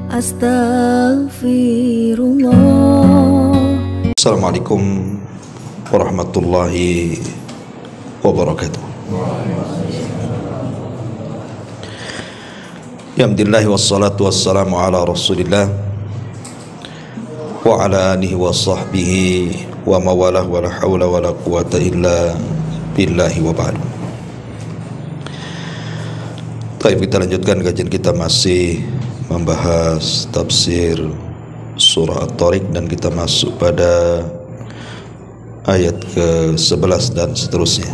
Astaghfirullah. Assalamualaikum warahmatullahi wabarakatuh. Alhamdulillah wassalatu wassalamu ala rasulillah wa ala alihi wa sahbihi wa mawalah wa la hawla wa la quwata illa billahi wa ba'du. Baik, kita lanjutkan kajian kita, masih membahas tafsir surah At-Tariq dan kita masuk pada ayat ke-11 dan seterusnya.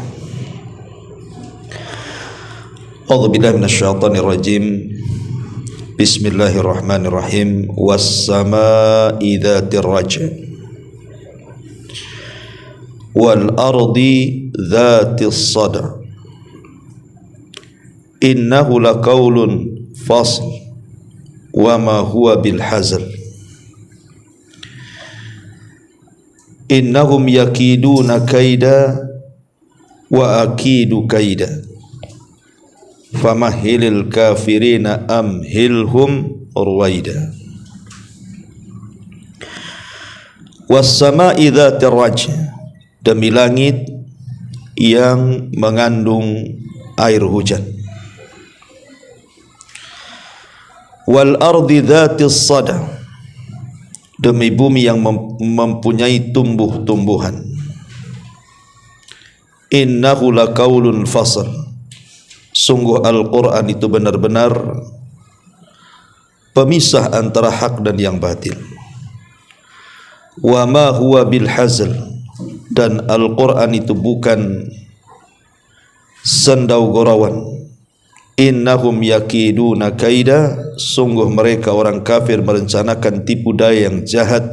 A'udzubillahi minasyaitonir rajim. Bismillahirrahmanirrahim. Was-samaa'i dzatir raj' wal ardi dzatis sad' innahu laqaulun fasl wa ma huwa bil hazl innahum yakiduna kaida wa akidu kaida famahilil kafirina amhilhum ruwaida. Was-sama'i dzatir raj', demi langit yang mengandung air hujan. Wal ardi dzatis sad', demi bumi yang mempunyai tumbuh-tumbuhan. Innahu laqaulun fasl, sungguh Al-Quran itu benar-benar pemisah antara hak dan yang batil. Wa ma huwa bil hazl, dan Al-Quran itu bukan sendau gurauan. Innahum yakiduna kaida, sungguh mereka orang kafir merencanakan tipu daya yang jahat.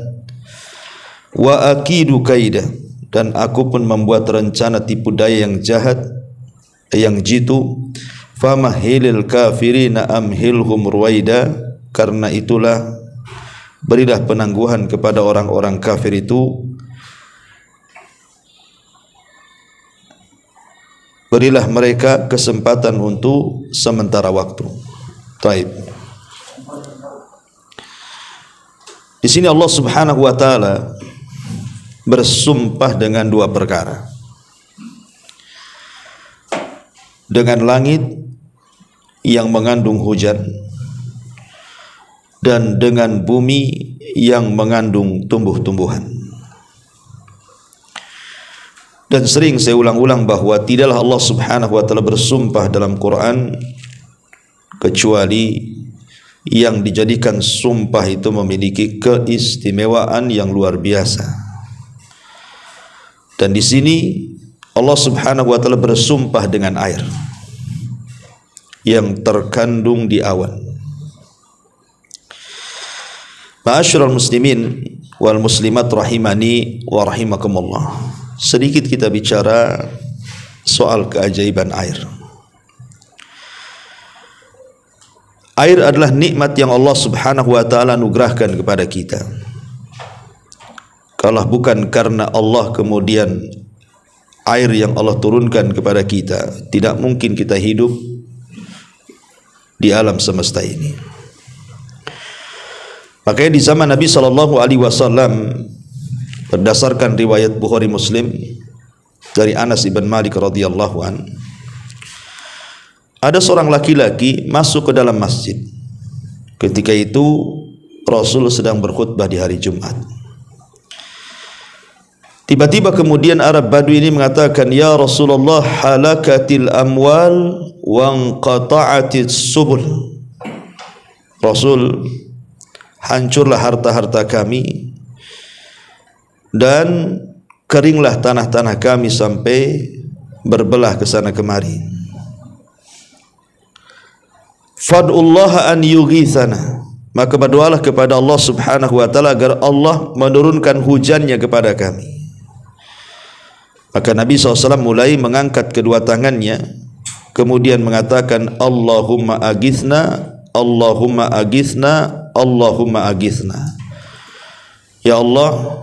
Wa akidu kaida, dan aku pun membuat rencana tipu daya yang jahat, yang jitu. Famahilil kafirina amhilhum ruwaida, karena itulah berilah penangguhan kepada orang-orang kafir itu, berilah mereka kesempatan untuk sementara waktu. Baik. Di sini Allah Subhanahu wa taala bersumpah dengan dua perkara. Dengan langit yang mengandung hujan dan dengan bumi yang mengandung tumbuh-tumbuhan. Dan sering saya ulang-ulang bahwa tidaklah Allah Subhanahu wa taala bersumpah dalam Quran kecuali yang dijadikan sumpah itu memiliki keistimewaan yang luar biasa. Dan di sini Allah Subhanahu wa taala bersumpah dengan air yang terkandung di awan. Ma'asyiral muslimin wal muslimat rahimani wa rahimakumullah. Sedikit kita bicara soal keajaiban air. Air adalah nikmat yang Allah Subhanahu wa taala anugerahkan kepada kita. Kalau bukan karena Allah, kemudian air yang Allah turunkan kepada kita, tidak mungkin kita hidup di alam semesta ini. Makanya di zaman Nabi SAW, berdasarkan riwayat Bukhari Muslim dari Anas ibn Malik radhiyallahu an, ada seorang laki-laki masuk ke dalam masjid. Ketika itu Rasul sedang berkhutbah di hari Jumat. Tiba-tiba kemudian Arab Badui ini mengatakan, "Ya Rasulullah, halakatil amwal wa anqata'atis subul." Rasul, hancurlah harta-harta kami dan keringlah tanah-tanah kami sampai berbelah ke sana kemari. Fad'ullaha an yughithana, maka berdoalah kepada Allah Subhanahu wa taala agar Allah menurunkan hujannya kepada kami. Maka Nabi SAW mulai mengangkat kedua tangannya, kemudian mengatakan, Allahumma agithna, Allahumma agithna, Allahumma agithna. Ya Allah,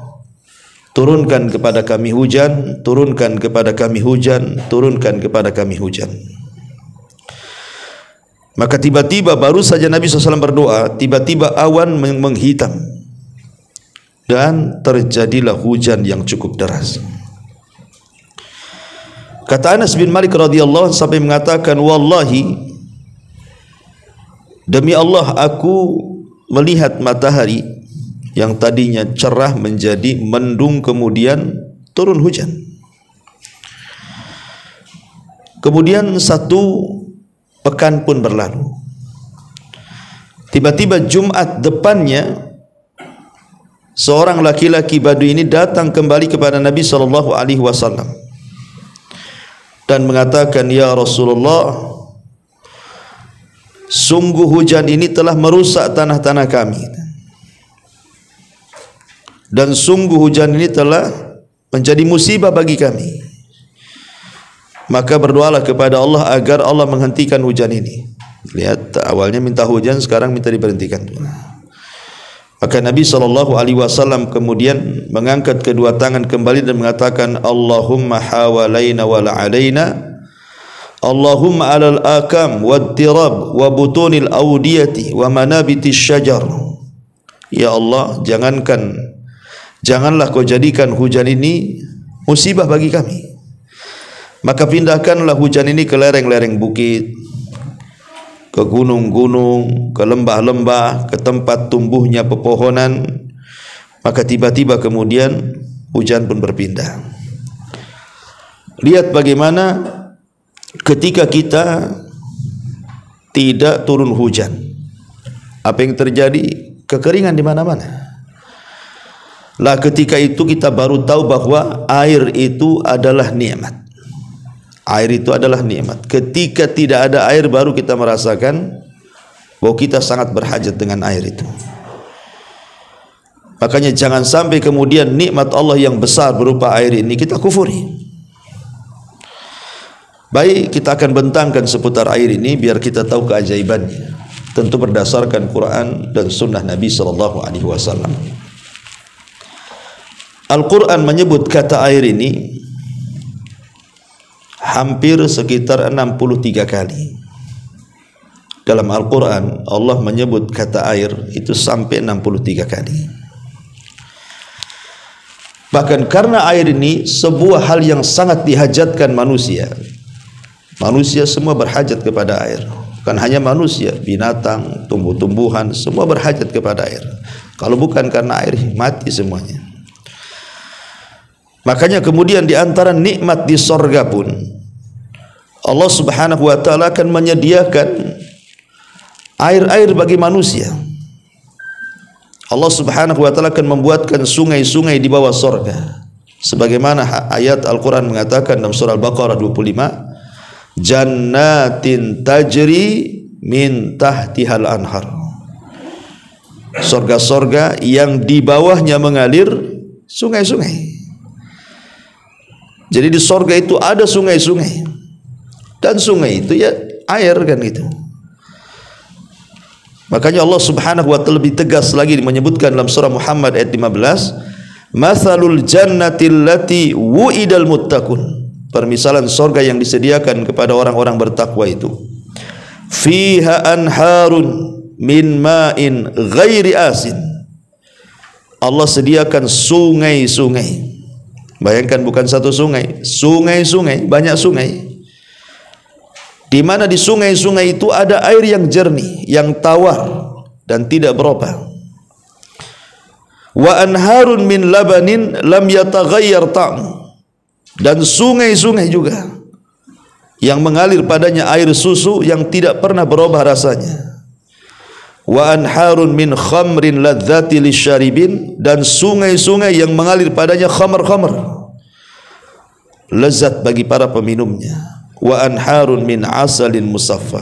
turunkan kepada kami hujan, turunkan kepada kami hujan, turunkan kepada kami hujan. Maka tiba-tiba baru saja Nabi SAW berdoa, tiba-tiba awan menghitam dan terjadilah hujan yang cukup deras. Kata Anas bin Malik radhiyallahu anhu sampai mengatakan, wallahi, demi Allah, aku melihat matahari yang tadinya cerah menjadi mendung, kemudian turun hujan. Kemudian 1 pekan pun berlalu. Tiba-tiba Jumat depannya, seorang laki-laki Badui ini datang kembali kepada Nabi SAW dan mengatakan, ya Rasulullah, sungguh hujan ini telah merusak tanah-tanah kami, dan sungguh hujan ini telah menjadi musibah bagi kami. Maka berdoalah kepada Allah agar Allah menghentikan hujan ini. Lihat, awalnya minta hujan, sekarang minta diberhentikan. Maka Nabi SAW kemudian mengangkat kedua tangan kembali dan mengatakan, Allahumma hawalaina wa la'alaina, Allahumma alal akam wa tirab wa butunil awdiyati wa manabitis syajar. Ya Allah, janganlah kau jadikan hujan ini musibah bagi kami, maka pindahkanlah hujan ini ke lereng-lereng bukit, ke gunung-gunung, ke lembah-lembah, ke tempat tumbuhnya pepohonan. Maka tiba-tiba kemudian hujan pun berpindah. Lihat bagaimana ketika kita tidak turun hujan, apa yang terjadi? Kekeringan di mana-mana. Lah ketika itu kita baru tahu bahwa air itu adalah nikmat. Air itu adalah nikmat. Ketika tidak ada air baru kita merasakan bahwa kita sangat berhajat dengan air itu. Makanya jangan sampai kemudian nikmat Allah yang besar berupa air ini kita kufuri. Baik, kita akan bentangkan seputar air ini biar kita tahu keajaibannya. Tentu berdasarkan Quran dan sunnah Nabi SAW. Al-Quran menyebut kata air ini hampir sekitar 63 kali. Dalam Al-Quran Allah menyebut kata air itu sampai 63 kali. Bahkan karena air ini sebuah hal yang sangat dihajatkan manusia. Manusia semua berhajat kepada air. Bukan hanya manusia, binatang, tumbuh-tumbuhan, semua berhajat kepada air. Kalau bukan karena air, mati semuanya. Makanya kemudian di antara nikmat di sorga pun Allah Subhanahu wa ta'ala akan menyediakan air-air bagi manusia. Allah Subhanahu wa ta'ala akan membuatkan sungai-sungai di bawah sorga. Sebagaimana ayat Al-Quran mengatakan dalam surah Al-Baqarah 25, Jannatin tajri min tahtihal anhar. Sorga-sorga yang di bawahnya mengalir sungai-sungai. Jadi di sorga itu ada sungai-sungai, dan sungai itu ya air kan gitu. Makanya Allah Subhanahu wa ta'ala lebih tegas lagi menyebutkan dalam surah Muhammad ayat 15, Mathalul jannati allati wu'idal muttaqun. Permisalan sorga yang disediakan kepada orang-orang bertakwa itu. Fiha anharun min ma'in ghairi asin. Allah sediakan sungai-sungai. Bayangkan bukan satu sungai, sungai-sungai, banyak sungai. Di mana di sungai-sungai itu ada air yang jernih, yang tawar dan tidak berubah. Wa anharun min labanin lam yataghayyar ta'mu. Dan sungai-sungai juga yang mengalir padanya air susu yang tidak pernah berubah rasanya. Wa anharun min khamrin ladzati lisyaribin. Dan sungai-sungai yang mengalir padanya khamar-khamar, lezat bagi para peminumnya. Wa anharun min asalin musaffa.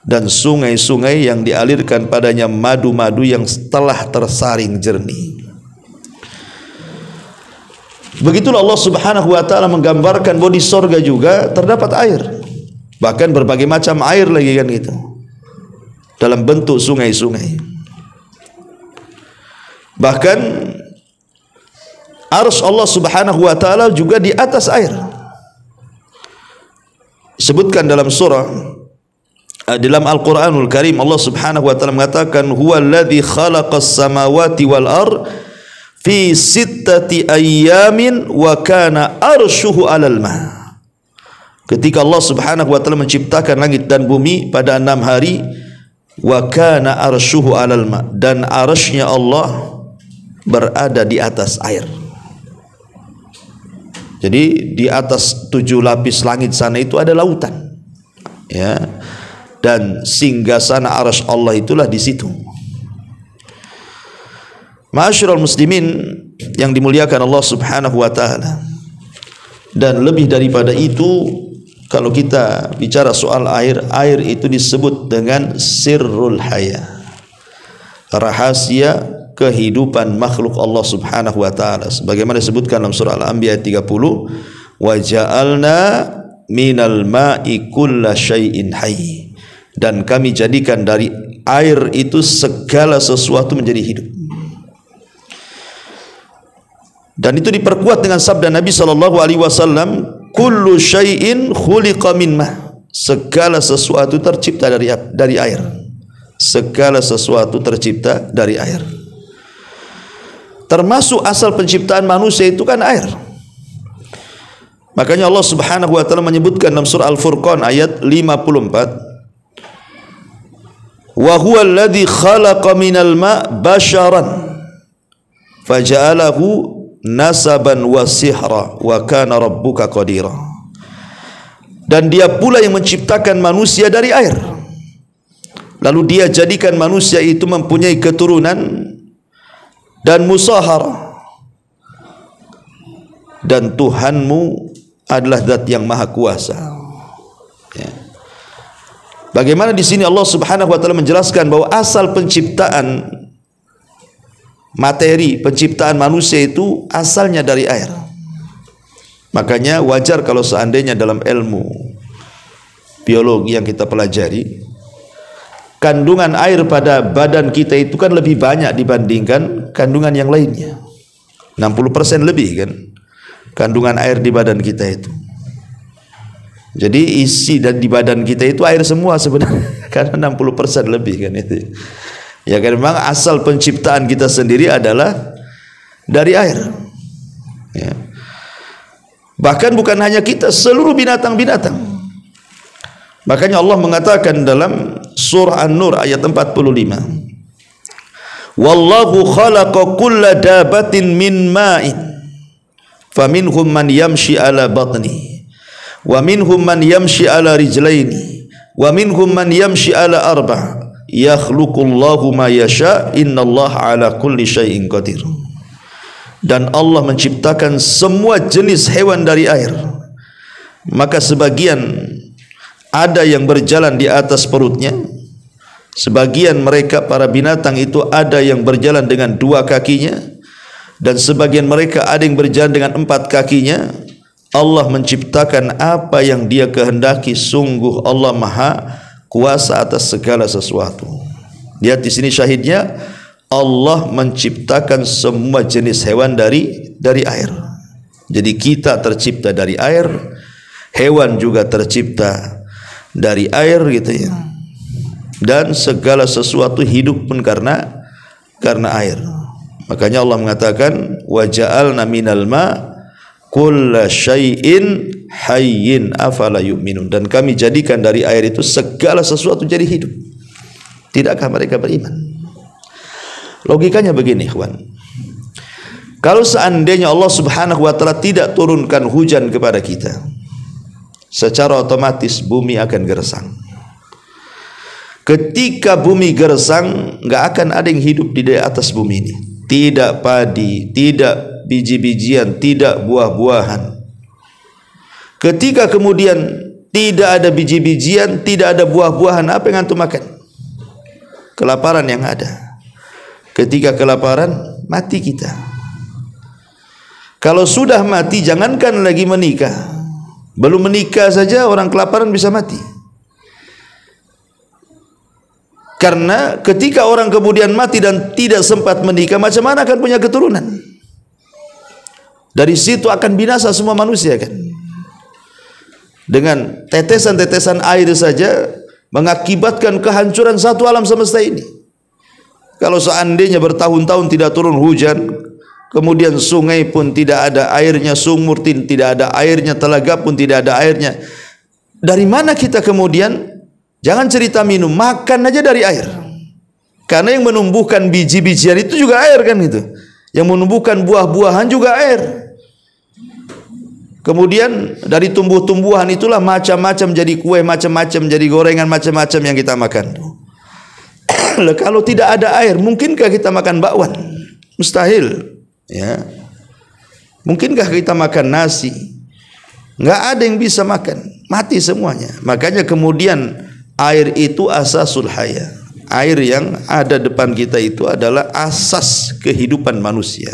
Dan sungai-sungai yang dialirkan padanya madu-madu yang telah tersaring jernih. Begitulah Allah Subhanahu wa ta'ala menggambarkan bahwa di sorga juga terdapat air. Bahkan berbagai macam air lagi kan gitu, dalam bentuk sungai-sungai. Bahkan arsy Allah Subhanahu wa ta'ala juga di atas air. Sebutkan dalam surah dalam Al-Quranul Karim Allah Subhanahu wa taala mengatakan huwallazi khalaqas samawati wal ard fi sittati ayyamin wa kana arshuhu 'alal ma. Ketika Allah Subhanahu wa taala menciptakan langit dan bumi pada 6 hari, wa kana arshuhu 'alal ma, dan arasy-Nya Allah berada di atas air. Jadi di atas 7 lapis langit sana itu ada lautan, ya, dan singgasana arasy Allah itulah di situ. Ma'asyiral muslimin yang dimuliakan Allah Subhanahu wa taala, dan lebih daripada itu, kalau kita bicara soal air, air itu disebut dengan sirrul haya, rahasia kehidupan makhluk Allah Subhanahu wa taala, sebagaimana disebutkan dalam surah Al-Anbiya 30, wa ja'alna minal ma'i kulla syai'in hayy, dan kami jadikan dari air itu segala sesuatu menjadi hidup. Dan itu diperkuat dengan sabda Nabi sallallahu alaihi wasallam, kullu syai'in khuliqa min ma, segala sesuatu tercipta dari air. Segala sesuatu tercipta dari air. Termasuk asal penciptaan manusia itu kan air. Makanya Allah Subhanahu wa taala menyebutkan dalam surah Al-Furqan ayat 54, wa huwa alladhi khalaqa minal ma' basharan faja'alahu nasaban wa sihra wa kana rabbuka qadira. Dan dia pula yang menciptakan manusia dari air, lalu dia jadikan manusia itu mempunyai keturunan dan musahara, dan Tuhanmu adalah zat yang maha kuasa, ya. Bagaimana di sini Allah Subhanahu wa taala menjelaskan bahwa asal penciptaan materi, penciptaan manusia itu asalnya dari air. Makanya wajar kalau seandainya dalam ilmu biologi yang kita pelajari, kandungan air pada badan kita itu kan lebih banyak dibandingkan kandungan yang lainnya. 60% lebih kan kandungan air di badan kita itu. Jadi isi dan di badan kita itu air semua sebenarnya karena 60% lebih kan itu. Ya kan, memang asal penciptaan kita sendiri adalah dari air, ya. Bahkan bukan hanya kita, seluruh binatang-binatang. Makanya Allah mengatakan dalam surah An-Nur ayat 45, wallahu khalaqa kulla dabatin min ma'in faminhum man yamshi ala batni wa minhum man yamshi ala rijlaini wa minhum man yamshi ala arba' yakhluqullahu ma yasha innallaha ala kulli syai'in qadir. Dan Allah menciptakan semua jenis hewan dari air, maka sebagian ada yang berjalan di atas perutnya, sebagian mereka para binatang itu ada yang berjalan dengan 2 kakinya, dan sebagian mereka ada yang berjalan dengan 4 kakinya. Allah menciptakan apa yang Dia kehendaki, sungguh Allah maha kuasa atas segala sesuatu. Lihat di sini syahidnya, Allah menciptakan semua jenis hewan dari air. Jadi kita tercipta dari air, hewan juga tercipta dari air gitu ya. Dan segala sesuatu hidup pun karena air. Makanya Allah mengatakan wa ja'alna minal ma' kulla syai'in hayyin afala yu'minun, dan kami jadikan dari air itu segala sesuatu jadi hidup. Tidakkah mereka beriman? Logikanya begini, ikhwan. Kalau seandainya Allah Subhanahu wa taala tidak turunkan hujan kepada kita, secara otomatis bumi akan gersang. Ketika bumi gersang, enggak akan ada yang hidup di atas bumi ini. Tidak padi, tidak biji-bijian, tidak buah-buahan. Ketika kemudian tidak ada biji-bijian, tidak ada buah-buahan, apa yang antum makan? Kelaparan yang ada. Ketika kelaparan, mati kita. Kalau sudah mati, jangankan lagi menikah, belum menikah saja orang kelaparan bisa mati. Karena ketika orang kemudian mati dan tidak sempat menikah, macam mana akan punya keturunan? Dari situ akan binasa semua manusia kan. Dengan tetesan-tetesan air saja mengakibatkan kehancuran satu alam semesta ini. Kalau seandainya bertahun-tahun tidak turun hujan, kemudian sungai pun tidak ada airnya, sumur tidak ada airnya, telaga pun tidak ada airnya, dari mana kita kemudian? Jangan cerita minum, makan aja dari air. Karena yang menumbuhkan biji-bijian itu juga air kan itu. Yang menumbuhkan buah-buahan juga air. Kemudian dari tumbuh-tumbuhan itulah macam-macam jadi kue, macam-macam jadi gorengan, macam-macam yang kita makan. Kalau tidak ada air, mungkinkah kita makan bakwan? Mustahil. Ya. Mungkinkah kita makan nasi? Nggak ada yang bisa makan, mati semuanya. Makanya kemudian air itu asasul haya. Air yang ada depan kita itu adalah asas kehidupan manusia.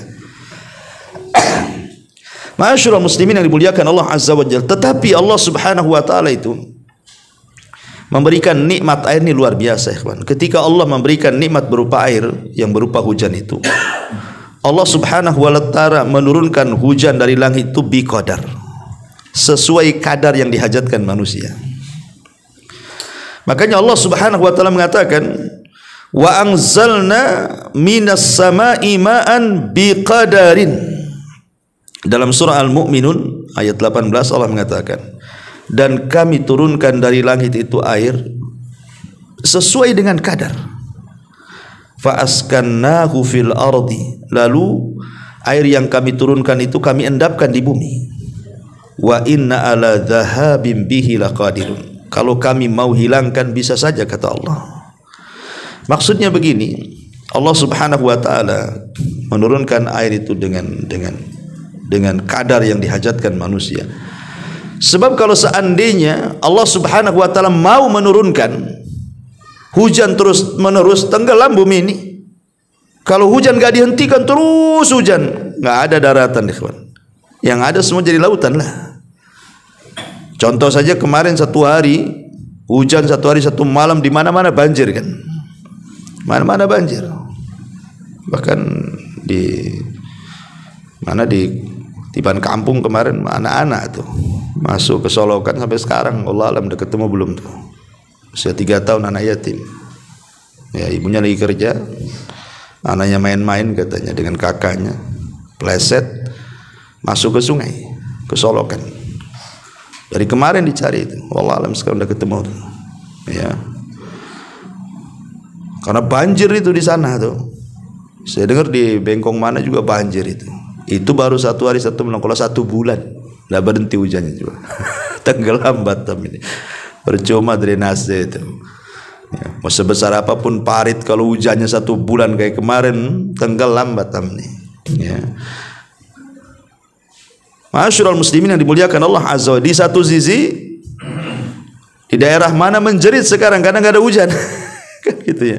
Ma'asyiral muslimin yang dimuliakan Allah Azza wa Jalla. Tetapi Allah Subhanahu wa taala itu memberikan nikmat air ini luar biasa, ikhwan. Ketika Allah memberikan nikmat berupa air yang berupa hujan itu, Allah Subhanahu wa taala menurunkan hujan dari langit itu biqadar, sesuai kadar yang dihajatkan manusia. Makanya Allah Subhanahu wa taala mengatakan, wa anzalna minas sama'i ma'an biqadarin. Dalam surah Al-Mu'minun ayat 18 Allah mengatakan, dan kami turunkan dari langit itu air sesuai dengan kadar. Fa askannahu fil ardi. Lalu air yang kami turunkan itu kami endapkan di bumi. Wa inna ala dhahabim bihi laqadirun. Kalau kami mau hilangkan bisa saja, kata Allah. Maksudnya begini, Allah Subhanahu wa taala menurunkan air itu dengan kadar yang dihajatkan manusia. Sebab kalau seandainya Allah Subhanahu wa taala mau menurunkan hujan terus menerus, tenggelam bumi ini. Kalau hujan gak dihentikan terus hujan, gak ada daratan, ikhwan. Yang ada semua jadi lautan lah. Contoh saja kemarin satu hari hujan, satu hari satu malam, di mana-mana banjir kan. Mana-mana banjir. Bahkan di Tiban kampung kemarin anak-anak tuh masuk ke Solokan sampai sekarang Allah alam udah ketemu belum tuh. Usia 3 tahun, anak yatim. Ya, ibunya lagi kerja, anaknya main-main katanya dengan kakaknya, pleset masuk ke sungai, ke Solokan. Dari kemarin dicari itu, Allah alam sekarang udah ketemu tuh. Ya. Karena banjir itu di sana tuh. Saya dengar di Bengkong mana juga banjir itu. Itu baru satu hari satu malam. Kalau 1 bulan nggak berhenti hujannya juga. Tenggelam Batam ini. Percuma drainase itu. Ya, mau sebesar apapun parit, kalau hujannya 1 bulan kayak kemarin, tenggelam Batam ini. Ya. Ma'asyiral muslimin yang dimuliakan Allah Azza wa Jalla. Di satu sisi di daerah mana menjerit sekarang karena nggak ada hujan. Gitu ya.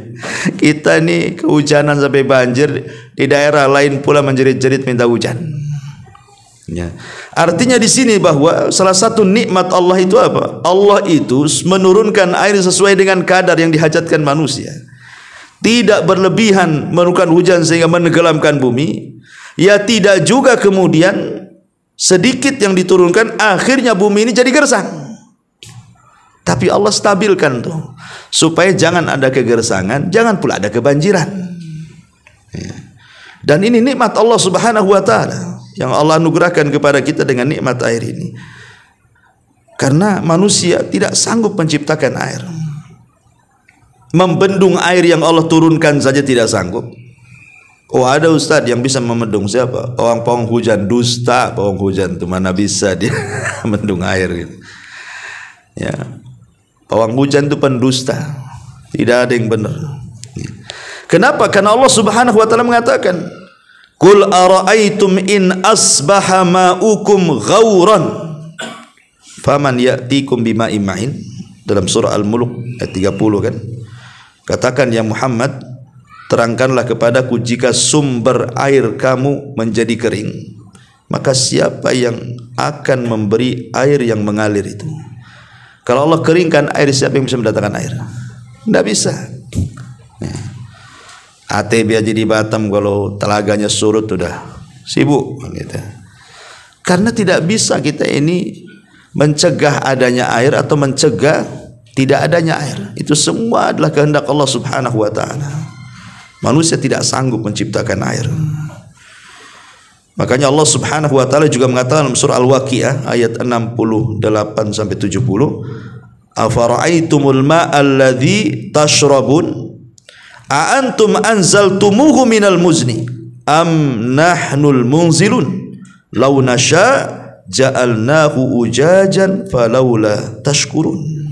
Kita nih kehujanan sampai banjir, di daerah lain pula menjerit-jerit minta hujan. Ya. Artinya di sini bahwa salah satu nikmat Allah itu apa? Allah itu menurunkan air sesuai dengan kadar yang dihajatkan manusia. Tidak berlebihan menurunkan hujan sehingga menenggelamkan bumi. Ya tidak juga kemudian sedikit yang diturunkan akhirnya bumi ini jadi gersang. Tapi Allah stabilkan tuh, supaya jangan ada kegersangan, jangan pula ada kebanjiran. Ya. Dan ini nikmat Allah Subhanahu wa taala yang Allah anugerahkan kepada kita dengan nikmat air ini. Karena manusia tidak sanggup menciptakan air. Membendung air yang Allah turunkan saja tidak sanggup. Oh, ada ustaz yang bisa membendung, siapa? Pawang hujan, dusta pawang hujan itu, mana bisa dia mendung air gitu. Ya. Pawang hujan itu pendusta, tidak ada yang benar. Kenapa? Karena Allah Subhanahu wa taala mengatakan, "Qul ara'aitum in asbaha ma'ukum ghauran faman ya'tikum bima'in ma'in." Dalam surah Al-Mulk ayat 30 kan. Katakan ya Muhammad, terangkanlah kepadaku jika sumber air kamu menjadi kering, maka siapa yang akan memberi air yang mengalir itu? Kalau Allah keringkan air, siapa yang bisa mendatangkan air? Tidak bisa. ATB aja di Batam kalau telaganya surut sudah sibuk gitu. Karena tidak bisa kita ini mencegah adanya air atau mencegah tidak adanya air. Itu semua adalah kehendak Allah Subhanahu wa taala. Manusia tidak sanggup menciptakan air. Makanya Allah Subhanahu wa taala juga mengatakan dalam surah Al-Waqiah ayat 68 sampai 70, "Afara'aitumul ma'al ladzi tashrabun a antum anzaltumuhu minal muzni am nahnul munzilun law nasha' ja'alnahu ujajan falaula tashkurun."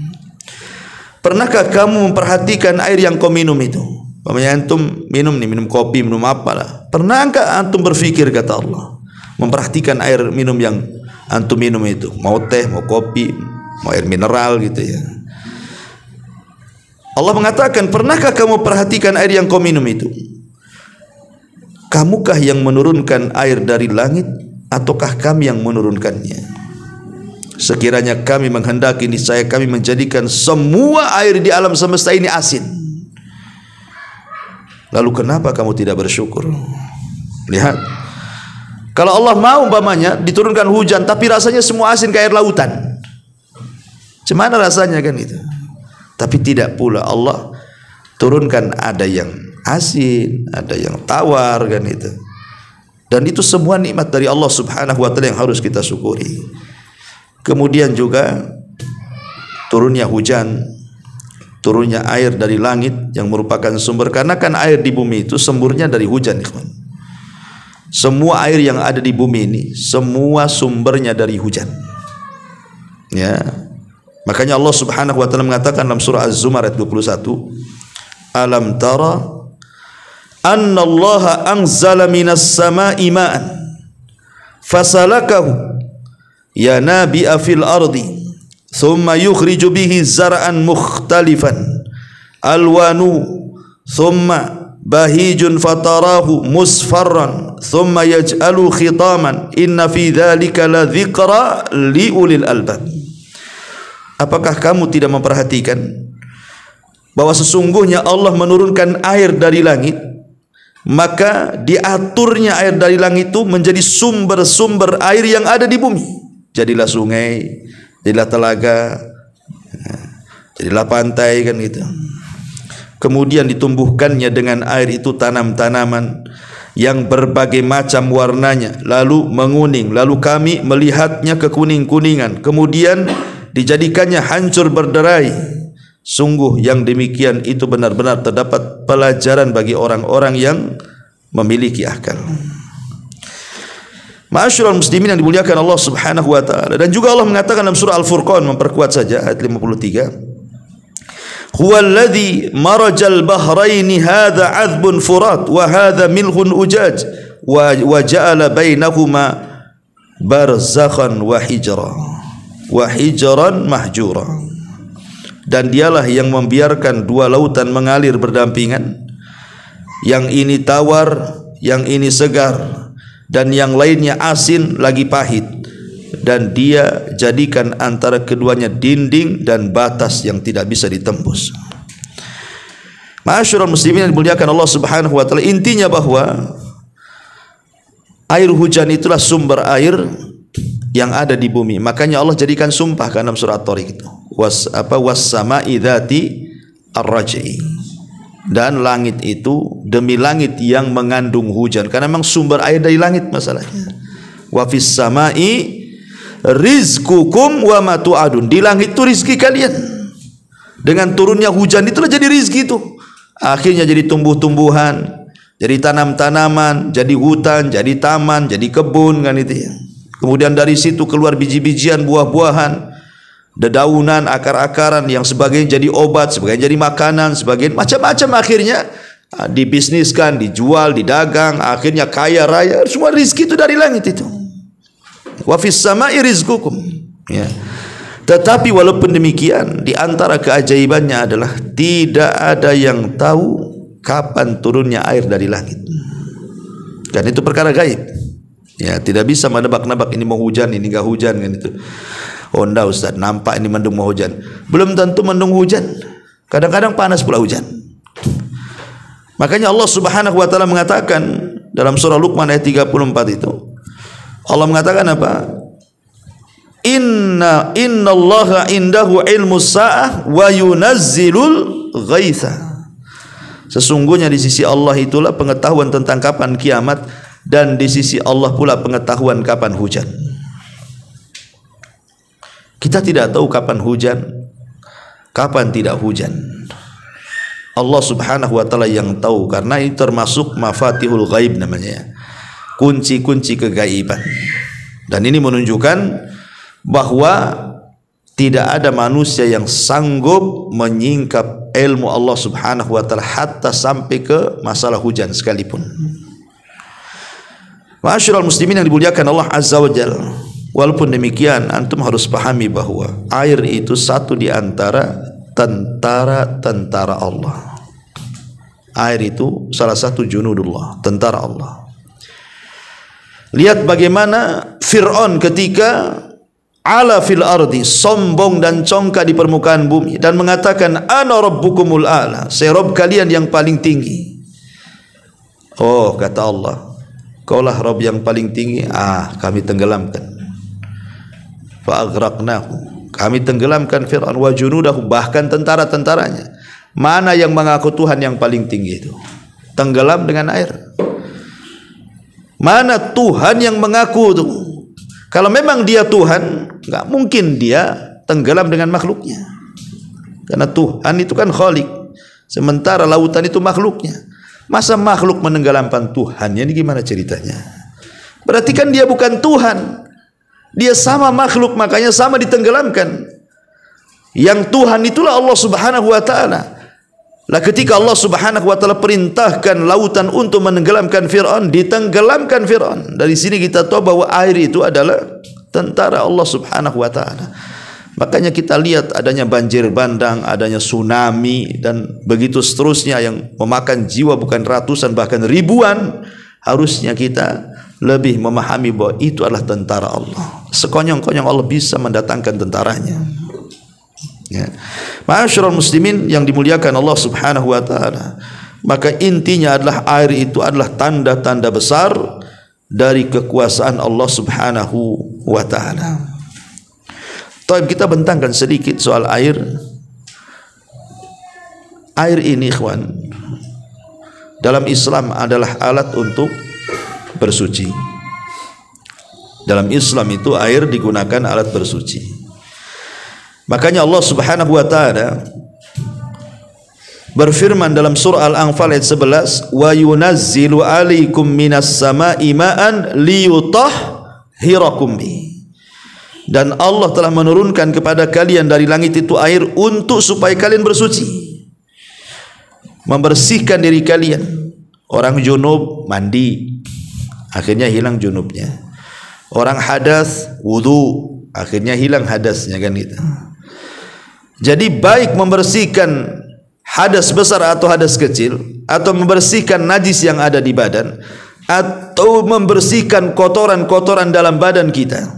Pernahkah kamu memperhatikan air yang kau minum itu? Pokoknya antum minum nih, minum kopi, minum apalah. Pernahkah antum berfikir, kata Allah, memperhatikan air minum yang antum minum itu? Mau teh, mau kopi, mau air mineral gitu ya. Allah mengatakan, pernahkah kamu perhatikan air yang kau minum itu? Kamukah yang menurunkan air dari langit, ataukah kami yang menurunkannya? Sekiranya kami menghendaki, niscaya kami menjadikan semua air di alam semesta ini asin. Lalu kenapa kamu tidak bersyukur? Lihat, kalau Allah mau umpamanya diturunkan hujan, tapi rasanya semua asin kayak air lautan, gimana rasanya kan itu? Tapi tidak pula, Allah turunkan ada yang asin, ada yang tawar kan itu. Dan itu semua nikmat dari Allah Subhanahu wa taala yang harus kita syukuri. Kemudian juga turunnya hujan, turunnya air dari langit yang merupakan sumber, karena kan air di bumi itu sumbernya dari hujan, ikhwan. Semua air yang ada di bumi ini semua sumbernya dari hujan. Ya. Makanya Allah Subhanahu wa taala mengatakan dalam surah Az-Zumar ayat 21, "Alam tara anna Allah anzala minas sama'i ma'an fasalakahu yanabi'a fil ardi thumma yukhriju bihi zar'an mukhtalifan alwanu thumma bahijun fatarahu musfarran thumma yaj'alu khitaman inna fi dzalika la dzikra li ulil albab." Apakah kamu tidak memperhatikan bahwa sesungguhnya Allah menurunkan air dari langit, maka diaturnya air dari langit itu menjadi sumber-sumber air yang ada di bumi. Jadilah sungai, jadilah telaga, jadilah pantai kan gitu. Kemudian ditumbuhkannya dengan air itu tanam-tanaman yang berbagai macam warnanya, lalu menguning, lalu kami melihatnya kekuning-kuningan, kemudian dijadikannya hancur berderai. Sungguh yang demikian itu benar-benar terdapat pelajaran bagi orang-orang yang memiliki akal. Ma'asyiral muslimin yang dimuliakan Allah Subhanahu wa taala. Dan juga Allah mengatakan dalam surah Al-Furqan, memperkuat saja ayat 53, "Huwallazi marajal bahraini hadza 'adbun furat wa hadza milhun ujaj wa ja'ala bainahuma barzakhan wa hijran mahjura." Dan dialah yang membiarkan dua lautan mengalir berdampingan, yang ini tawar, yang ini segar, dan yang lainnya asin lagi pahit, dan dia jadikan antara keduanya dinding dan batas yang tidak bisa ditembus. Ma'asyiral muslimin yang dimuliakan Allah Subhanahu wa taala, intinya bahwa air hujan itulah sumber air yang ada di bumi. Makanya Allah jadikan sumpah kan dalam surah At-Tariq itu, was-sama'i dzati ar-raj'i. Dan langit itu, demi langit yang mengandung hujan, karena memang sumber air dari langit masalahnya. Wa fis sama'i rizqukum wa ma tu'adun. Di langit itu rizki kalian. Dengan turunnya hujan itulah jadi rizki itu. Akhirnya jadi tumbuh-tumbuhan, jadi tanam-tanaman, jadi hutan, jadi taman, jadi kebun kan itu ya. Kemudian dari situ keluar biji-bijian, buah-buahan, dedaunan, akar-akaran, yang sebagian jadi obat, sebagian jadi makanan, sebagian macam-macam, akhirnya dibisniskan, dijual, didagang, akhirnya kaya raya. Semua rizki itu dari langit itu. Wa fis sama'i rizqukum, ya. Tetapi walaupun demikian, di antara keajaibannya adalah tidak ada yang tahu kapan turunnya air dari langit. Dan itu perkara gaib. Ya, tidak bisa menebak-nebak ini mau hujan, ini enggak hujan kan itu. Oh enggak Ustaz, nampak ini mendung mau hujan. Belum tentu mendung hujan. Kadang-kadang panas pula hujan. Makanya Allah Subhanahu wa taala mengatakan dalam surah Luqman ayat 34 itu, Allah mengatakan apa? innallaha indahu ilmus sa'ah wa yunazzilul ghaitha. Sesungguhnya di sisi Allah itulah pengetahuan tentang kapan kiamat, dan di sisi Allah pula pengetahuan kapan hujan. Kita tidak tahu kapan hujan, kapan tidak hujan. Allah Subhanahu wa taala yang tahu, karena ini termasuk mafatihul ghaib namanya, kunci-kunci kegaiban. Dan ini menunjukkan bahwa tidak ada manusia yang sanggup menyingkap ilmu Allah Subhanahu wa taala hatta sampai ke masalah hujan sekalipun. Ma'asyiral muslimin yang dimuliakan Allah Azza wa Jalla, walaupun demikian antum harus pahami bahwa air itu satu di antara tentara-tentara Allah. Air itu salah satu junudullah, tentara Allah. Lihat bagaimana Fir'aun ketika ala fil ardi, sombong dan congkak di permukaan bumi, dan mengatakan ana rabbukumul a'la, saya Rabb kalian yang paling tinggi. Oh, kata Allah, kaulah Rabb yang paling tinggi, kami tenggelamkan. Fa aghraqnahu, kami tenggelamkan Fir'aun wa junudahu, bahkan tentara-tentaranya. Mana yang mengaku Tuhan yang paling tinggi itu? Tenggelam dengan air. Mana Tuhan yang mengaku itu? Kalau memang dia Tuhan, nggak mungkin dia tenggelam dengan makhluknya. Karena Tuhan itu kan Khalik, sementara lautan itu makhluknya. Masa makhluk menenggelamkan Tuhannya? Ini gimana ceritanya? Berarti kan dia bukan Tuhan. Dia sama makhluk, makanya sama ditenggelamkan. Yang Tuhan itulah Allah Subhanahu wa taala. Lah ketika Allah Subhanahu wa taala perintahkan lautan untuk menenggelamkan Fir'aun, ditenggelamkan Fir'aun. Dari sini kita tahu bahwa air itu adalah tentara Allah Subhanahu wa taala. Makanya kita lihat adanya banjir bandang, adanya tsunami, dan begitu seterusnya yang memakan jiwa bukan ratusan bahkan ribuan. Harusnya kita lebih memahami bahwa itu adalah tentara Allah. Sekonyong-konyong Allah bisa mendatangkan tentaranya. Ya. Ma'asyiral muslimin yang dimuliakan Allah Subhanahu wa taala, maka intinya adalah air itu adalah tanda-tanda besar dari kekuasaan Allah Subhanahu wa taala. Kita bentangkan sedikit soal air. Air ini ikhwan, dalam Islam adalah alat untuk bersuci. Dalam Islam itu air digunakan alat bersuci. Makanya Allah Subhanahu wa taala berfirman dalam surah Al-Anfal ayat 11, wa yunazzilu 'alaikum minas sama'i ma'an liyutahhirakum bi. Dan Allah telah menurunkan kepada kalian dari langit itu air untuk supaya kalian bersuci, membersihkan diri kalian. Orang junub mandi, akhirnya hilang junubnya. Orang hadas wudu, akhirnya hilang hadasnya, kan gitu. Jadi baik membersihkan hadas besar atau hadas kecil, atau membersihkan najis yang ada di badan, atau membersihkan kotoran-kotoran dalam badan kita,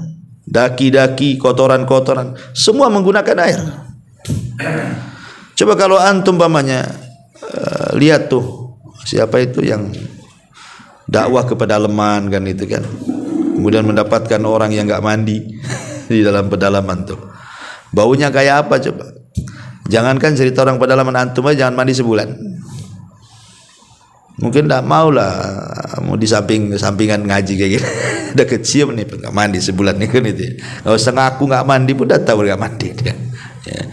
daki-daki, kotoran-kotoran, semua menggunakan air. Coba kalau antum pamannya lihat tuh, siapa itu yang dakwah ke pedalaman, kan itu kan, kemudian mendapatkan orang yang nggak mandi di dalam pedalaman tuh, baunya kayak apa coba? Jangankan cerita orang pedalaman, antum aja jangan mandi sebulan. Mungkin tidak mau lah, mau di sampingan ngaji kayak gini. Udah kecium nih, nggak mandi sebulan nih kan itu. Nggak usah ngaku nggak mandi pun udah tahu nggak mandi. Ya.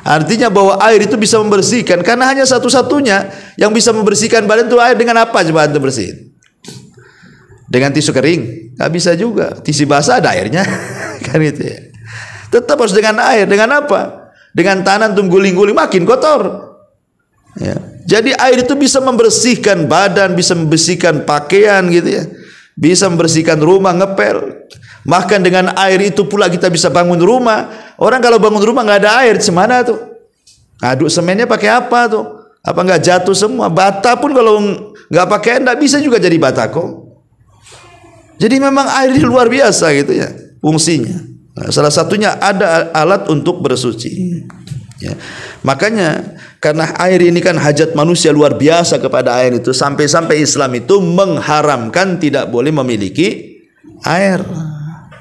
Artinya bahwa air itu bisa membersihkan, karena hanya satu-satunya yang bisa membersihkan badan itu air. Dengan apa coba antum bersihin? Dengan tisu kering? Nggak bisa juga. Tisu basah ada airnya, kan itu ya. Tetap harus dengan air. Dengan apa? Dengan tanah antum guling-guling makin kotor. Ya. Jadi air itu bisa membersihkan badan, bisa membersihkan pakaian gitu ya, bisa membersihkan rumah, ngepel. Bahkan dengan air itu pula kita bisa bangun rumah. Orang kalau bangun rumah nggak ada air, semana tuh? Aduk semennya pakai apa tuh? Apa nggak jatuh semua? Bata pun kalau nggak pakai nggak bisa juga jadi bata kok. Jadi memang air ini luar biasa gitu ya fungsinya. Nah, salah satunya ada alat untuk bersuci. Ya. Makanya karena air ini kan hajat manusia luar biasa kepada air itu, sampai-sampai Islam itu mengharamkan tidak boleh memiliki air.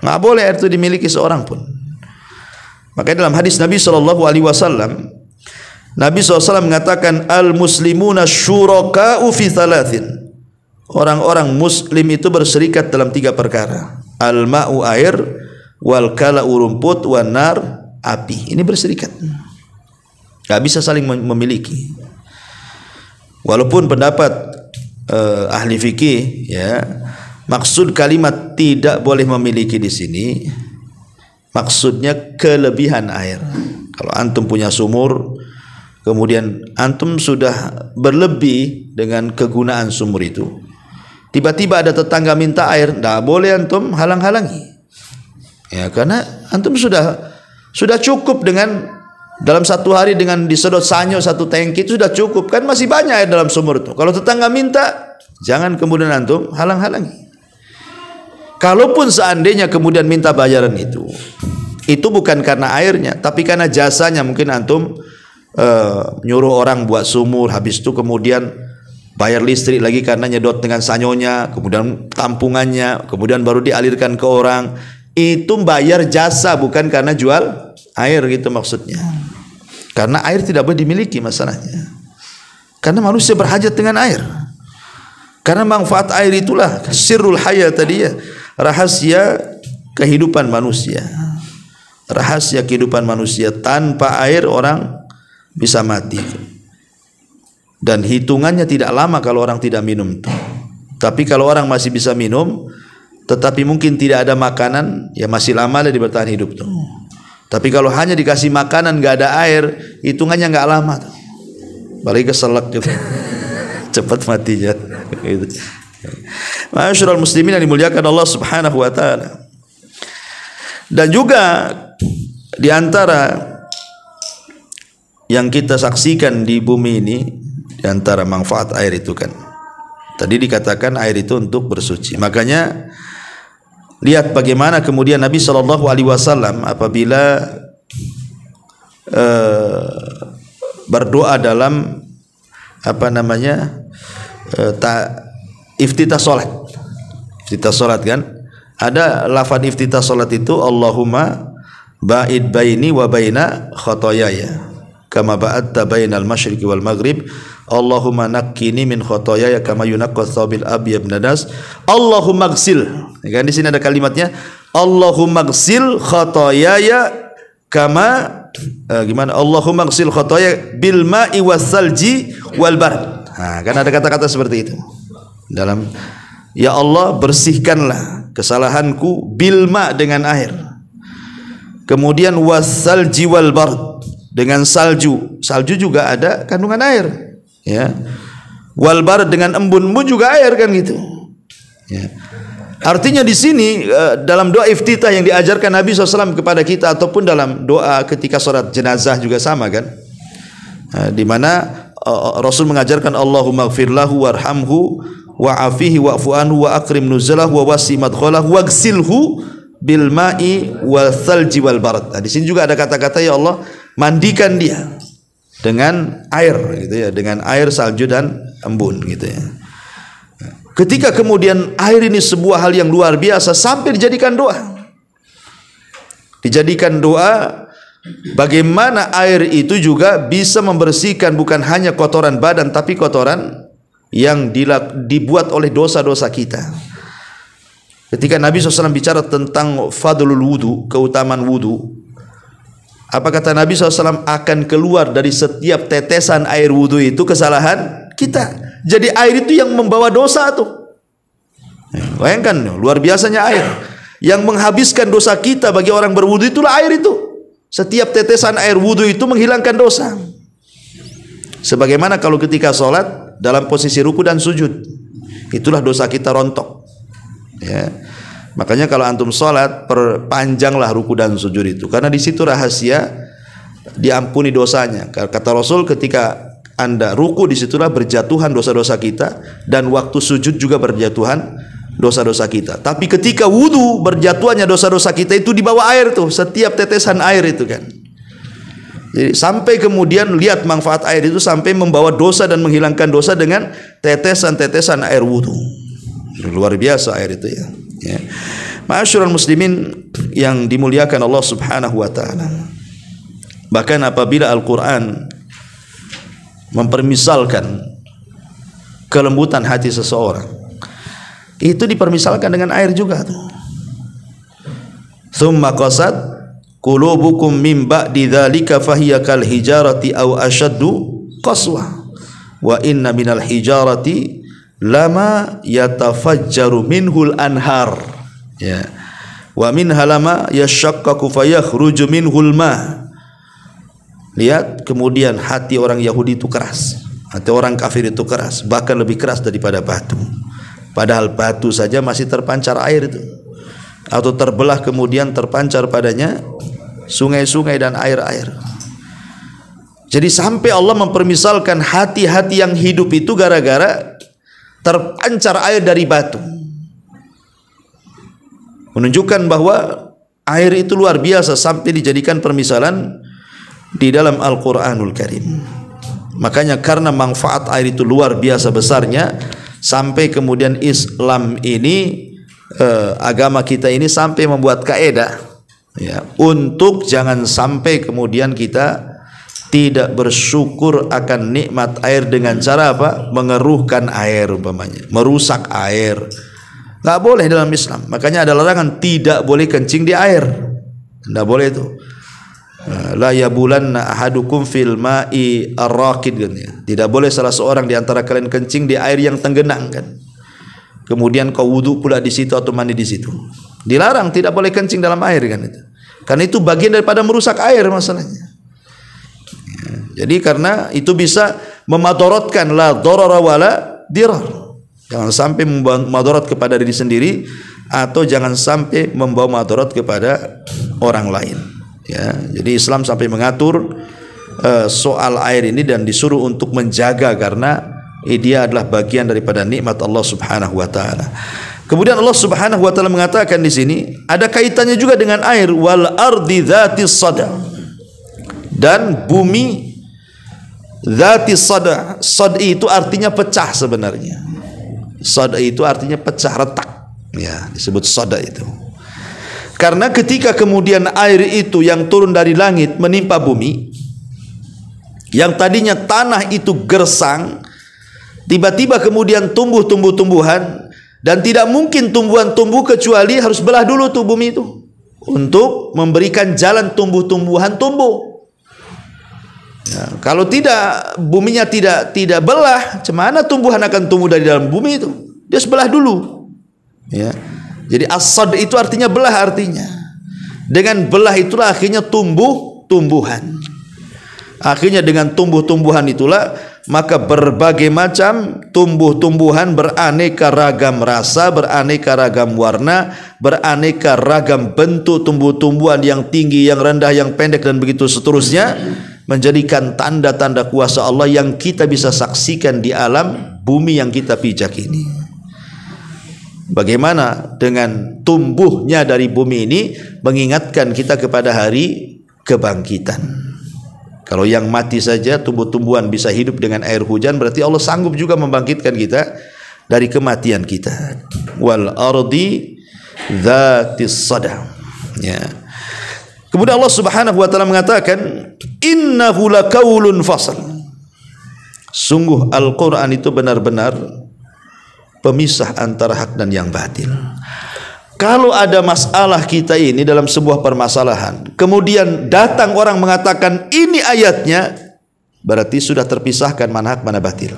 Nggak boleh air itu dimiliki seorang pun. Makanya dalam hadis Nabi SAW, Nabi SAW mengatakan, al-muslimuna syuraka'u fi thalathin. Orang-orang muslim itu berserikat dalam 3 perkara. Al-ma'u air, wal kala'u rumput, wan nar api. Ini berserikat. Gak bisa saling memiliki. Walaupun pendapat ahli fikih, ya, maksud kalimat tidak boleh memiliki di sini, maksudnya kelebihan air. Kalau antum punya sumur, kemudian antum sudah berlebih dengan kegunaan sumur itu, tiba-tiba ada tetangga minta air, tidak boleh antum halang-halangi. Ya, karena antum sudah cukup dengan dalam 1 hari dengan disedot sanyo 1 tangki itu sudah cukup, kan masih banyak air dalam sumur itu. Kalau tetangga minta, jangan kemudian antum halang-halangi. Kalaupun seandainya kemudian minta bayaran itu bukan karena airnya, tapi karena jasanya. Mungkin antum nyuruh orang buat sumur, habis itu kemudian bayar listrik lagi karena nyedot dengan sanyonya, kemudian tampungannya, kemudian baru dialirkan ke orang. Itu bayar jasa, bukan karena jual air gitu maksudnya. Karena air tidak boleh dimiliki masalahnya. Karena manusia berhajat dengan air. Karena manfaat air itulah sirrul hayat tadi, ya, rahasia kehidupan manusia. Rahasia kehidupan manusia, tanpa air orang bisa mati. Dan hitungannya tidak lama kalau orang tidak minum. Tapi kalau orang masih bisa minum, tetapi mungkin tidak ada makanan, ya masih lama dia bertahan hidup tuh. Tapi kalau hanya dikasih makanan nggak ada air, hitungannya nggak lama tuh. Balik keselak gitu. Cepat matinya. Gitu. Ma'asyiral muslimin yang dimuliakan Allah Subhanahu wa taala. Dan juga di antara yang kita saksikan di bumi ini, di antara manfaat air itu kan, tadi dikatakan air itu untuk bersuci. Makanya lihat bagaimana kemudian Nabi SAW apabila berdoa dalam iftitah salat kan, ada lafaz iftitah salat itu, Allahumma ba'id baini wa baina khotoyaya kama ba'adta bainal masyriqi wal maghrib, Allahumma naqqini min khotoyaya kama yunaqqa thawbil abyad nadas, Allahumma ghsil. Ya kan, di sini ada kalimatnya, Allahumma ghsil khotoyaya kama gimana? Allahumma ghsil khotoyaya bil ma'i wassalji wal bard. Nah, kan ada kata-kata seperti itu. Dalam, ya Allah bersihkanlah kesalahanku bil ma' dengan air. Kemudian wassalji wal bard, dengan salju. Salju juga ada kandungan air, ya. Wal bard, dengan embun-embun juga air kan gitu. Ya. Artinya di sini dalam doa iftitah yang diajarkan Nabi SAW kepada kita, ataupun dalam doa ketika sholat jenazah juga sama kan, di mana Rasul mengajarkan Allahumma gfirlahu warhamhu wa'afihi wa'fu anhu wa akrim nuzalahu wa wasi madkhalahu waghsilhu bil ma'i wal thalji wal barad. Di sini juga ada kata-kata, ya Allah mandikan dia dengan air gitu ya, dengan air, salju dan embun gitu ya. Ketika kemudian air ini sebuah hal yang luar biasa sampai dijadikan doa. Dijadikan doa, bagaimana air itu juga bisa membersihkan bukan hanya kotoran badan, tapi kotoran yang dibuat oleh dosa-dosa kita. Ketika Nabi SAW bicara tentang fadlul wudu, keutamaan wudu, apa kata Nabi SAW? Akan keluar dari setiap tetesan air wudu itu kesalahan kita. Jadi air itu yang membawa dosa tuh. Bayangkan, luar biasanya air yang menghabiskan dosa kita. Bagi orang berwudu itulah air itu. Setiap tetesan air wudu itu menghilangkan dosa. Sebagaimana kalau ketika sholat dalam posisi ruku dan sujud, itulah dosa kita rontok. Ya. Makanya kalau antum sholat, perpanjanglah ruku dan sujud itu, karena di situ rahasia diampuni dosanya. Kata Rasul, ketika Anda ruku, disitulah berjatuhan dosa-dosa kita, dan waktu sujud juga berjatuhan dosa-dosa kita. Tapi ketika wudu, berjatuhannya dosa-dosa kita itu di bawah air tuh, setiap tetesan air itu kan. Jadi sampai kemudian lihat manfaat air itu, sampai membawa dosa dan menghilangkan dosa dengan tetesan-tetesan air wudu. Luar biasa air itu ya. Ya. Ma'asyiral muslimin yang dimuliakan Allah Subhanahu wa taala. Bahkan apabila Al-Qur'an mempermisalkan kelembutan hati seseorang, itu dipermisalkan dengan air juga tuh. Tsumma qasat qulubukum min ba'di dzalika fahiya kal hijarati aw ashaddu qaswa wa inna minal hijarati lama yatafajjaru minhul anhar, ya, wa minha lama yashaqqaqu fayakhruju minhul ma. Lihat, kemudian hati orang Yahudi itu keras, hati orang kafir itu keras, bahkan lebih keras daripada batu. Padahal batu saja masih terpancar air itu, atau terbelah kemudian terpancar padanya sungai-sungai dan air-air. Jadi sampai Allah mempermisalkan hati-hati yang hidup itu gara-gara terpancar air dari batu, menunjukkan bahwa air itu luar biasa sampai dijadikan permisalan di dalam Al-Quranul Karim. Makanya karena manfaat air itu luar biasa besarnya, sampai kemudian Islam ini, agama kita ini sampai membuat kaidah, ya, untuk jangan sampai kemudian kita tidak bersyukur akan nikmat air dengan cara apa? Mengeruhkan air umpamanya, merusak air. Nggak boleh dalam Islam. Makanya ada larangan tidak boleh kencing di air. Nggak boleh itu. La yabulanna ahadukum fil ma'i ar-raqid kan, ya. Tidak boleh salah seorang di antara kalian kencing di air yang tenggenang kan. Kemudian kau wudu pula di situ atau mandi di situ. Dilarang, tidak boleh kencing dalam air kan itu. Karena itu bagian daripada merusak air masalahnya. Jadi karena itu bisa memadaratkan, la darara wala dirar. Jangan sampai membawa madarat kepada diri sendiri, atau jangan sampai membawa madarat kepada orang lain, ya. Jadi Islam sampai mengatur soal air ini dan disuruh untuk menjaga, karena dia adalah bagian daripada nikmat Allah Subhanahu wa taala. Kemudian Allah Subhanahu wa taala mengatakan di sini ada kaitannya juga dengan air, wal ardi dzatis sada, dan bumi dzati sada. Sad'i itu artinya pecah sebenarnya. Sad'i itu artinya pecah, retak, ya, disebut sada itu. Karena ketika kemudian air itu yang turun dari langit menimpa bumi, yang tadinya tanah itu gersang, tiba-tiba kemudian tumbuh tumbuhan, dan tidak mungkin tumbuhan tumbuh kecuali harus belah dulu tuh bumi itu untuk memberikan jalan tumbuh-tumbuhan tumbuh. Ya, kalau tidak, buminya tidak belah, cemana tumbuhan akan tumbuh dari dalam bumi itu? Dia harus belah dulu. Ya. Jadi as-sad itu artinya belah, artinya dengan belah itulah akhirnya tumbuh-tumbuhan. Akhirnya dengan tumbuh-tumbuhan itulah maka berbagai macam tumbuh-tumbuhan beraneka ragam rasa, beraneka ragam warna, beraneka ragam bentuk tumbuh-tumbuhan, yang tinggi, yang rendah, yang pendek, dan begitu seterusnya, menjadikan tanda-tanda kuasa Allah yang kita bisa saksikan di alam bumi yang kita pijak ini. Bagaimana dengan tumbuhnya dari bumi ini mengingatkan kita kepada hari kebangkitan. Kalau yang mati saja tumbuh-tumbuhan bisa hidup dengan air hujan, berarti Allah sanggup juga membangkitkan kita dari kematian kita. Wal ardi dzatis sada, ya. Kemudian Allah Subhanahu wa taala mengatakan, innahu laqaulun fasl. Sungguh Al-Qur'an itu benar-benar pemisah antara hak dan yang batil. Kalau ada masalah kita ini dalam sebuah permasalahan, kemudian datang orang mengatakan ini ayatnya, berarti sudah terpisahkan mana hak mana batil.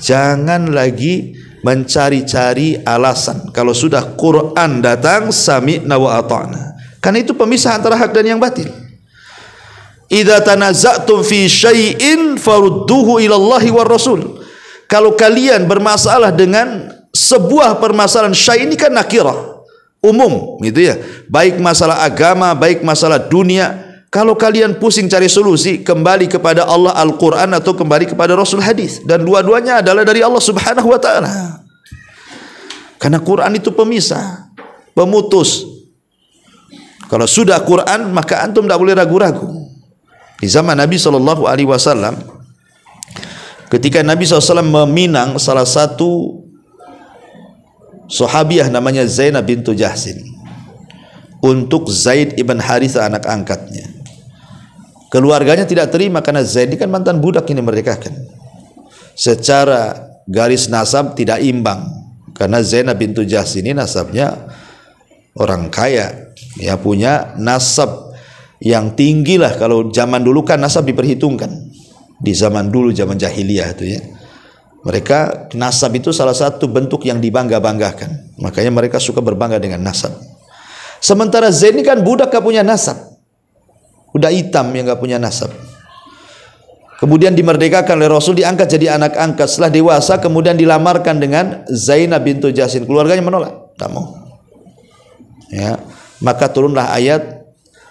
Jangan lagi mencari-cari alasan. Kalau sudah Quran datang, sami'na wa ata'na. Karena itu pemisah antara hak dan yang batil. Idza tanaza'tum fi syai'in farudduhu ila Allahi war Rasul. Kalau kalian bermasalah dengan sebuah permasalahan, syai' ini kan nakirah, umum gitu ya. Baik masalah agama, baik masalah dunia. Kalau kalian pusing cari solusi, kembali kepada Allah Al-Qur'an atau kembali kepada Rasul hadis, dan dua-duanya adalah dari Allah Subhanahu wa taala. Karena Quran itu pemisah, pemutus. Kalau sudah Quran, maka antum tidak boleh ragu-ragu. Di zaman Nabi SAW, ketika Nabi SAW meminang salah satu sahabiah namanya Zainab bintu Jahsin, untuk Zaid ibn Harithah, anak angkatnya. Keluarganya tidak terima karena Zaid ini kan mantan budak ini merdekakan. Secara garis nasab tidak imbang karena Zainab bintu Jahsh ini nasabnya orang kaya, ya, punya nasab yang tinggi lah. Kalau zaman dulu kan nasab diperhitungkan, di zaman dulu, zaman jahiliyah itu ya, mereka nasab itu salah satu bentuk yang dibangga-banggakan, makanya mereka suka berbangga dengan nasab. Sementara Zaid ini kan budak gak punya nasab, udah hitam yang gak punya nasab. Kemudian dimerdekakan oleh Rasul, diangkat jadi anak angkat. Setelah dewasa kemudian dilamarkan dengan Zainab bintu Jahsh. Keluarganya menolak, tak mau. Ya, maka turunlah ayat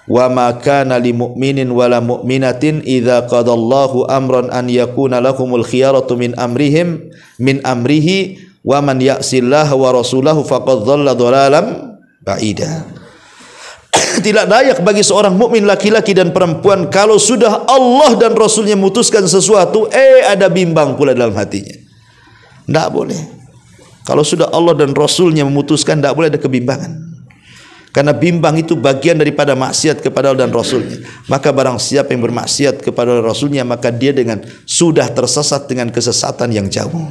wa ma kana lil mu'minin wala mu'minatin idza qadallahu amran an yakuna lahumul khiyaratu min amrihi wa man ya'sillaha wa rasulahu faqad dhalla dhalalan ba'ida. Tidak layak bagi seorang mukmin laki-laki dan perempuan kalau sudah Allah dan Rasulnya memutuskan sesuatu, ada bimbang pula dalam hatinya. Tidak boleh. Kalau sudah Allah dan Rasulnya memutuskan, tidak boleh ada kebimbangan. Karena bimbang itu bagian daripada maksiat kepada Allah dan Rasulnya. Maka barang siapa yang bermaksiat kepada Allah dan Rasulnya, maka dia sudah tersesat dengan kesesatan yang jauh.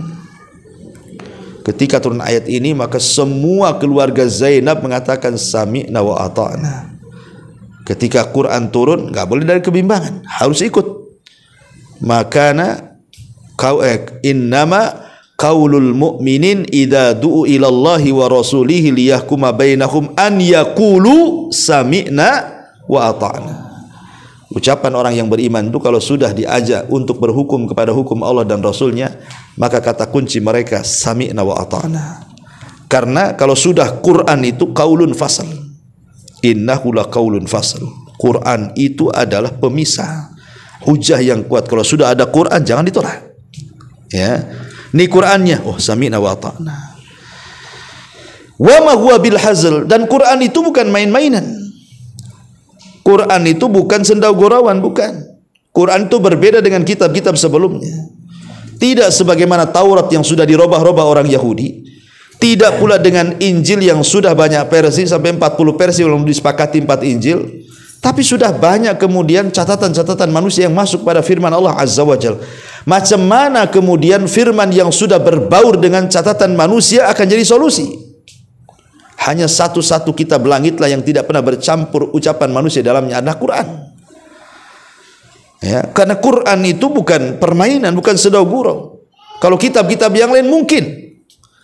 Ketika turun ayat ini, maka semua keluarga Zainab mengatakan sami'na wa ata'na. Ketika Quran turun, enggak boleh dari kebimbangan, harus ikut. Makana innama qaulul mu'minin idza du'u ila Allahi wa rasulihi liyahkuma bainahum an yaqulu sami'na wa ata'na. Ucapan orang yang beriman itu kalau sudah diajak untuk berhukum kepada hukum Allah dan Rasulnya, maka kata kunci mereka sami'na wa ata'na. Karena kalau sudah Quran itu qaulun fasal, innahu la qaulun fasal. Quran itu adalah pemisah, hujah yang kuat. Kalau sudah ada Quran jangan ditolak. Ya, ini Qurannya, oh sami'na wa ata'na. Wa ma huwa bil hazl, dan Quran itu bukan main-mainan. Quran itu bukan sendau gurauan, bukan. Quran itu berbeda dengan kitab-kitab sebelumnya. Tidak sebagaimana Taurat yang sudah dirubah-rubah orang Yahudi. Tidak pula dengan Injil yang sudah banyak versi, sampai 40 versi belum disepakati 4 Injil. Tapi sudah banyak kemudian catatan-catatan manusia yang masuk pada firman Allah Azza wa Jalla. Macam mana kemudian firman yang sudah berbaur dengan catatan manusia akan jadi solusi? Hanya satu-satu kitab langitlah yang tidak pernah bercampur ucapan manusia dalamnya, adalah Quran. Ya, karena Quran itu bukan permainan, bukan sendau gurau. Kalau kitab-kitab yang lain mungkin,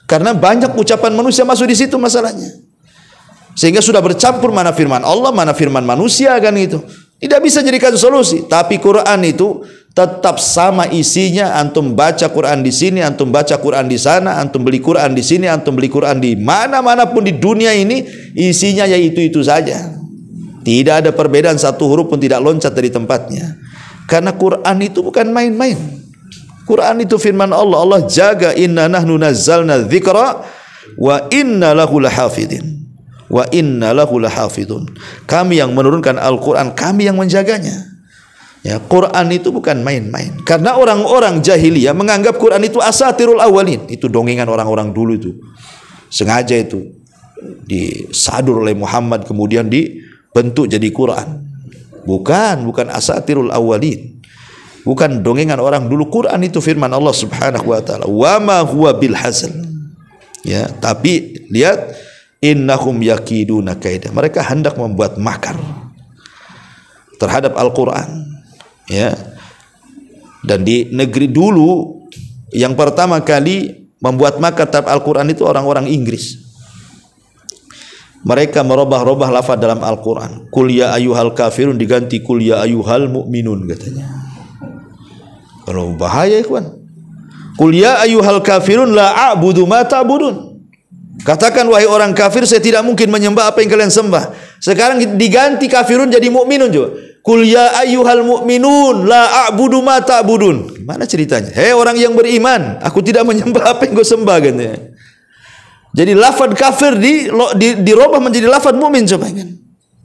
karena banyak ucapan manusia masuk di situ masalahnya. Sehingga sudah bercampur mana firman Allah, mana firman manusia, kan itu. Tidak bisa jadikan solusi. Tapi Quran itu tetap sama isinya. Antum baca Quran di sini, antum baca Quran di sana, antum beli Quran di sini, antum beli Quran di mana-mana pun di dunia ini, isinya ya itu saja. Tidak ada perbedaan, satu huruf pun tidak loncat dari tempatnya. Karena Quran itu bukan main-main. Quran itu firman Allah. Allah jaga, inna nahnu nazzalna dzikra wa inna lahu lahafidin. Wa inna lahu lahafidun. Kami yang menurunkan Al-Quran, kami yang menjaganya. Ya, Quran itu bukan main-main. Karena orang-orang jahiliyah menganggap Quran itu asatirul awalin. Itu dongengan orang-orang dulu itu. Sengaja itu disadur oleh Muhammad kemudian dibentuk jadi Quran. Bukan asatirul awalin. Bukan dongengan orang dulu. Quran itu firman Allah Subhanahu wa taala. Wa ma huwa bil hazl. Ya, tapi lihat, innahum yakiduna kaida. Mereka hendak membuat makar terhadap Al-Quran. Ya. Dan di negeri dulu yang pertama kali membuat makar terhadap Al-Quran itu orang-orang Inggris. Mereka merubah-rubah lafaz dalam Al-Quran. Qul ya ayyuhal kafirun diganti qul ya ayyuhal mu'minun katanya. Kalau bahaya ikhwan. Qul ya ayyuhal kafirun la a'budu ma ta'budun. Katakan wahai orang kafir, saya tidak mungkin menyembah apa yang kalian sembah. Sekarang diganti kafirun jadi mukminun juga. Qul ya ayyuhal mu'minun la a'budu ma ta'budun. Gimana ceritanya? Hei orang yang beriman, aku tidak menyembah apa yang kau sembah katanya. Jadi lafaz kafir dirubah menjadi lafaz mukmin coba kan.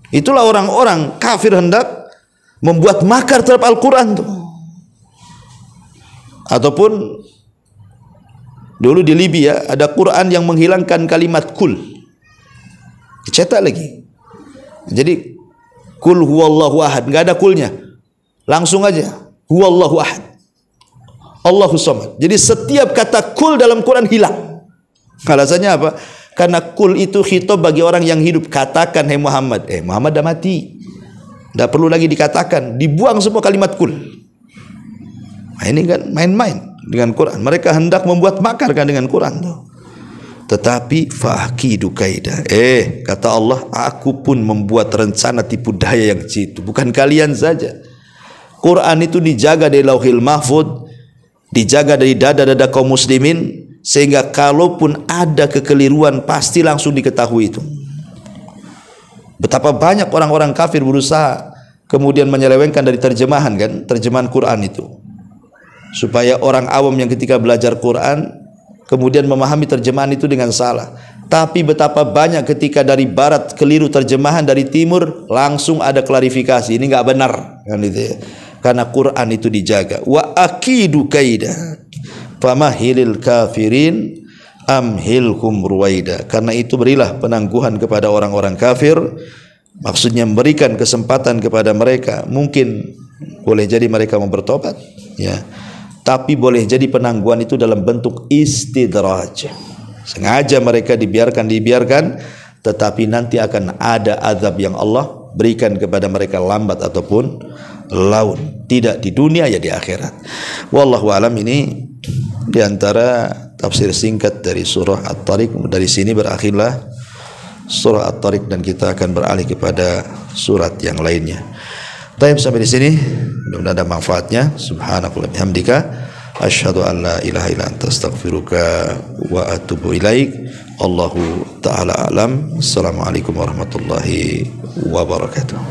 Itulah orang-orang kafir hendak membuat makar terhadap Al-Quran tuh. Ataupun dulu di Libya ada Quran yang menghilangkan kalimat kul. Dicetak lagi. Jadi kul huwallahu ahad, enggak ada kulnya. Langsung aja huwallahu ahad, Allahu samad. Jadi setiap kata kul dalam Quran hilang. Alasannya apa? Karena kul itu khitab bagi orang yang hidup. Katakan hai Muhammad. Muhammad dah mati, tidak perlu lagi dikatakan. Dibuang semua kalimat kul. Nah, ini kan main-main dengan Quran. Mereka hendak membuat makar kan dengan Quran tuh. Tetapi fa'akidu kaida. Kata Allah, aku pun membuat rencana tipu daya yang jitu. Bukan kalian saja. Quran itu dijaga dari Lauhil Mahfud, dijaga dari dada-dada kaum muslimin, sehingga kalaupun ada kekeliruan pasti langsung diketahui itu. Betapa banyak orang-orang kafir berusaha kemudian menyelewengkan dari terjemahan kan, terjemahan Quran itu, supaya orang awam yang ketika belajar Quran kemudian memahami terjemahan itu dengan salah. Tapi betapa banyak ketika dari barat keliru terjemahan, dari timur langsung ada klarifikasi, ini enggak benar kan itu ya. Karena Quran itu dijaga. Wa akidu kaida famahilil kafirin amhilhum ruwaida. Karena itu berilah penangguhan kepada orang-orang kafir, maksudnya memberikan kesempatan kepada mereka. Mungkin boleh jadi mereka mau bertobat ya, tapi boleh jadi penangguhan itu dalam bentuk istidraj. Sengaja mereka dibiarkan, tetapi nanti akan ada azab yang Allah berikan kepada mereka lambat ataupun laun. Tidak di dunia ya di akhirat. Wallahu alam. Ini diantara tafsir singkat dari surah At-Tariq. Dari sini berakhirlah surah At-Tariq dan kita akan beralih kepada surat yang lainnya. Baik, sampai di sini mudah-mudahan ada manfaatnya. Subhanakallahumma bihamdika asyhadu an la ilaha illa anta astaghfiruka wa atubu ilaik. Allahu taala alam. Assalamualaikum warahmatullahi wabarakatuh.